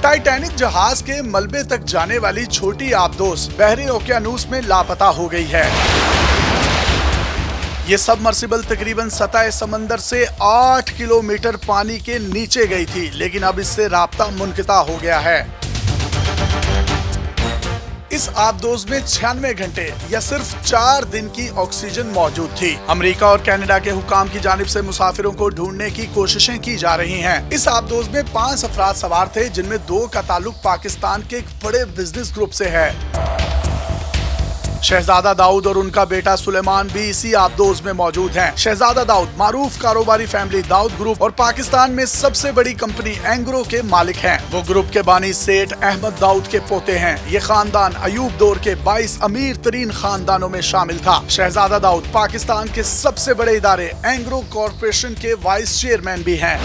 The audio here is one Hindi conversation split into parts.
टाइटैनिक जहाज के मलबे तक जाने वाली छोटी आबदोस बहरी ओकियानूस में लापता हो गई है। ये सबमर्सिबल तकरीबन सतह समंदर से 8 किलोमीटर पानी के नीचे गई थी, लेकिन अब इससे राब्ता मुनक़ता हो गया है। इस आबदोस में 96 घंटे या सिर्फ 4 दिन की ऑक्सीजन मौजूद थी। अमेरिका और कनाडा के हुकाम की जानिब से मुसाफिरों को ढूंढने की कोशिशें की जा रही हैं। इस आबदोस में 5 अफराद सवार थे, जिनमें 2 का ताल्लुक पाकिस्तान के एक बड़े बिजनेस ग्रुप से है। शहजादा दाऊद और उनका बेटा सुलेमान भी इसी आबदोस में मौजूद हैं। शहजादा दाऊद मारूफ कारोबारी फैमिली दाऊद ग्रुप और पाकिस्तान में सबसे बड़ी कंपनी एंग्रो के मालिक हैं। वो ग्रुप के बानी सेठ अहमद दाऊद के पोते हैं। ये खानदान अयूब दौर के 22 अमीर तरीन खानदानों में शामिल था। शहजादा दाऊद पाकिस्तान के सबसे बड़े इदारे एंग्रो कॉरपोरेशन के वाइस चेयरमैन भी हैं।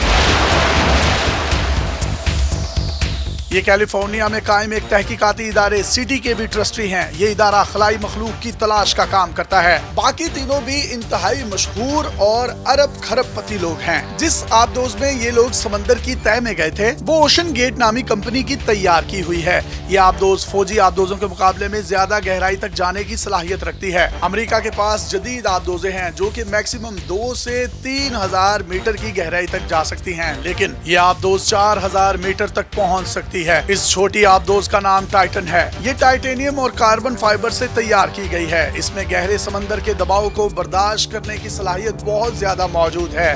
ये कैलिफोर्निया में कायम एक तहकीकाती इदारे सिटी के भी ट्रस्टी हैं। ये इदारा खलाई मखलूक की तलाश का काम करता है। बाकी तीनों भी इंतहाई मशहूर और अरब खरबपति लोग हैं। जिस आबदोस में ये लोग समंदर की तह में गए थे, वो ओशन गेट नामी कंपनी की तैयार की हुई है। ये आबदोस फौजी आबदोसों के मुकाबले में ज्यादा गहराई तक जाने की सलाहियत रखती है। अमेरिका के पास जदीद आबदोसें हैं जो कि मैक्सिमम 2 से 3000 मीटर की गहराई तक जा सकती हैं, लेकिन ये आबदोस 4000 मीटर तक पहुंच सकती है। इस छोटी आबदोस का नाम टाइटन है। ये टाइटेनियम और कार्बन फाइबर से तैयार की गई है। इसमें गहरे समंदर के दबाव को बर्दाश्त करने की सलाहियत बहुत ज्यादा मौजूद है।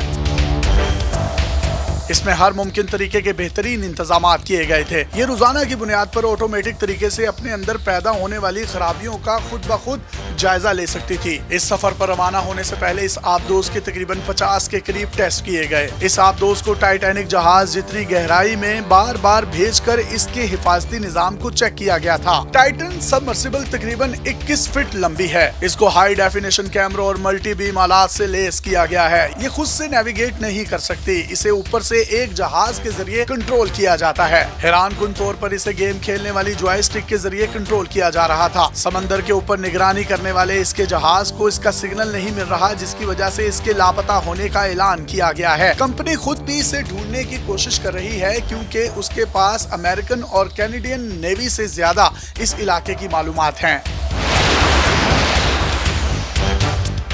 इसमें हर मुमकिन तरीके के बेहतरीन इंतजामात किए गए थे। ये रोजाना की बुनियाद पर ऑटोमेटिक तरीके से अपने अंदर पैदा होने वाली खराबियों का खुद ब खुद जायजा ले सकती थी। इस सफर पर रवाना होने से पहले इस आबदोस के तकरीबन 50 के करीब टेस्ट किए गए। इस आबदोस को टाइटैनिक जहाज जितनी गहराई में बार बार भेजकर इसके हिफाजती निजाम को चेक किया गया था। टाइटन सबमर्सिबल तकरीबन 21 फीट लंबी है। इसको हाई डेफिनेशन कैमरा और मल्टी बीम आलात से लेस किया गया है। ये खुद से नेविगेट नहीं कर सकती। इसे ऊपर से एक जहाज के जरिए कंट्रोल किया जाता है। हैरानकुन तौर पर इसे गेम खेलने वाली जॉयस्टिक के जरिए कंट्रोल किया जा रहा था। समंदर के ऊपर निगरानी करने वाले इसके जहाज को इसका सिग्नल नहीं मिल रहा, जिसकी वजह से इसके लापता होने का ऐलान किया गया है। कंपनी खुद भी इसे ढूंढने की कोशिश कर रही है, क्योंकि उसके पास अमेरिकन और कैनेडियन नेवी से ज्यादा इस इलाके की मालूमात हैं।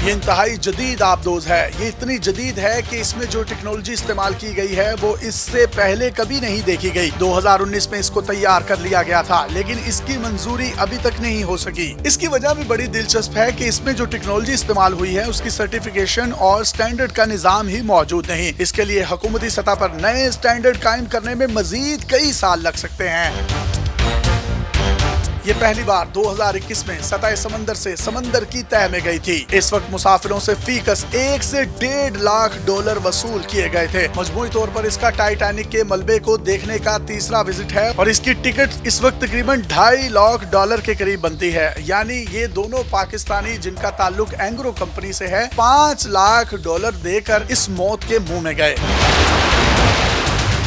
ये इंतहाई जदीद आबदोस है। ये इतनी जदीद है कि इसमें जो टेक्नोलॉजी इस्तेमाल की गई है वो इससे पहले कभी नहीं देखी गई। 2019 में इसको तैयार कर लिया गया था, लेकिन इसकी मंजूरी अभी तक नहीं हो सकी। इसकी वजह भी बड़ी दिलचस्प है कि इसमें जो टेक्नोलॉजी इस्तेमाल हुई है उसकी सर्टिफिकेशन और स्टैंडर्ड का निजाम ही मौजूद नहीं। इसके लिए हुकूमती सतह पर नए स्टैंडर्ड कायम करने में मजीद कई साल लग सकते हैं। ये पहली बार 2021 में सतह समंदर से समंदर की तह में गई थी। इस वक्त मुसाफिरों से फीकस 1 से 1.5 लाख डॉलर वसूल किए गए थे। मजमूई तौर पर इसका टाइटैनिक के मलबे को देखने का तीसरा विजिट है और इसकी टिकट इस वक्त तकरीबन 2.5 लाख डॉलर के करीब बनती है। यानी ये दोनों पाकिस्तानी जिनका ताल्लुक एंग्रो कंपनी से है, 5 लाख डॉलर देकर इस मौत के मुंह में गए।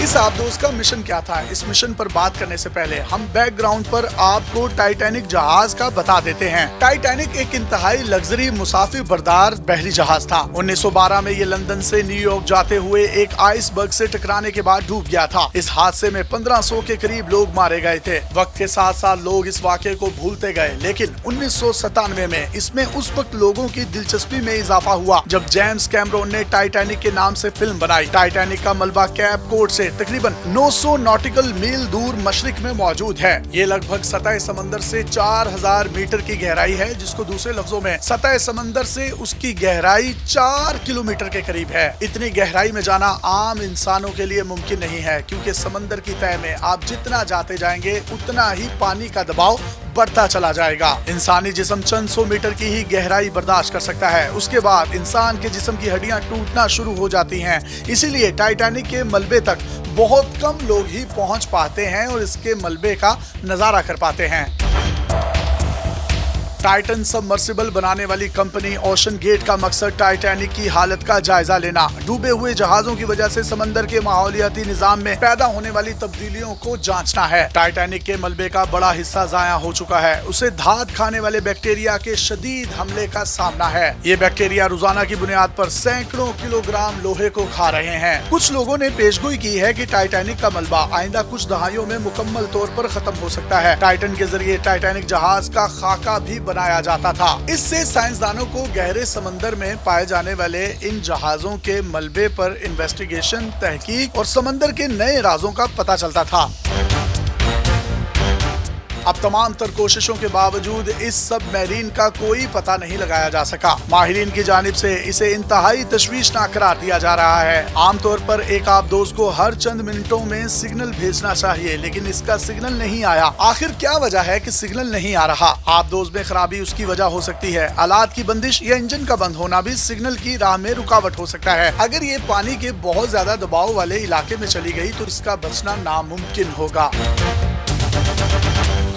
इस आबदोस का मिशन क्या था? इस मिशन पर बात करने से पहले हम बैकग्राउंड पर आपको टाइटैनिक जहाज का बता देते हैं। टाइटैनिक एक इंतहाई लग्जरी मुसाफिर बरदार बहरी जहाज था। 1912 में ये लंदन से न्यूयॉर्क जाते हुए एक आइसबर्ग से टकराने के बाद डूब गया था। इस हादसे में 1500 के करीब लोग मारे गए थे। वक्त के साथ साथ लोग इस वाक़े को भूलते गए, लेकिन 1997 में इसमें उस वक्त लोगों की दिलचस्पी में इजाफा हुआ जब जेम्स कैमरून ने टाइटैनिक के नाम से फिल्म बनाई। टाइटैनिक का मलबा कैप कोड से तकरीबन 900 नॉटिकल मील दूर मशरिक में मौजूद है। ये लगभग सतह समंदर से 4000 मीटर की गहराई है, जिसको दूसरे लफ्जों में सतह समंदर से उसकी गहराई 4 किलोमीटर के करीब है। इतनी गहराई में जाना आम इंसानों के लिए मुमकिन नहीं है, क्योंकि समंदर की तह में आप जितना जाते जाएंगे उतना ही पानी का दबाव बढ़ता चला जाएगा। इंसानी जिस्म चंद 100 मीटर की ही गहराई बर्दाश्त कर सकता है। उसके बाद इंसान के जिस्म की हड्डियां टूटना शुरू हो जाती हैं। इसीलिए टाइटैनिक के मलबे तक बहुत कम लोग ही पहुंच पाते हैं और इसके मलबे का नजारा कर पाते हैं। टाइटन सबमर्सिबल बनाने वाली कंपनी ओशन गेट का मकसद टाइटैनिक की हालत का जायजा लेना, डूबे हुए जहाजों की वजह से समंदर के माहौलियाती निजाम में पैदा होने वाली तब्दीलियों को जांचना है। टाइटैनिक के मलबे का बड़ा हिस्सा जाया हो चुका है, उसे धात खाने वाले बैक्टीरिया के शदीद हमले का सामना है। ये बैक्टीरिया रोजाना की बुनियाद पर सैकड़ों किलोग्राम लोहे को खा रहे हैं। कुछ लोगों ने पेशगोई की है कि टाइटैनिक का मलबा आइंदा कुछ दहाइयों में मुकम्मल तौर पर खत्म हो सकता है। टाइटन के जरिए टाइटैनिक जहाज का खाका भी बनाया जाता था। इससे साइंसदानों को गहरे समंदर में पाए जाने वाले इन जहाजों के मलबे पर इन्वेस्टिगेशन, तहकीक और समंदर के नए राजों का पता चलता था। अब तमाम तर कोशिशों के बावजूद इस सबमरीन का कोई पता नहीं लगाया जा सका। माहिरीन की जानिब से इसे इंतहाई तशवीशनाक करार दिया जा रहा है। आमतौर पर एक आबदोज को हर चंद मिनटों में सिग्नल भेजना चाहिए, लेकिन इसका सिग्नल नहीं आया। आखिर क्या वजह है कि सिग्नल नहीं आ रहा? आबदोज में खराबी उसकी वजह हो सकती है। आलात की बंदिश या इंजन का बंद होना भी सिग्नल की राह में रुकावट हो सकता है। अगर ये पानी के बहुत ज्यादा दबाव वाले इलाके में चली गई तो इसका बचना नामुमकिन होगा।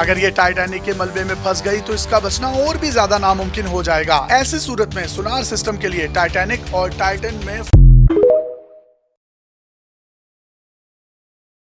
अगर ये टाइटैनिक के मलबे में फंस गई तो इसका बचना और भी ज्यादा नामुमकिन हो जाएगा। ऐसी सूरत में सोनार सिस्टम के लिए टाइटैनिक और टाइटन में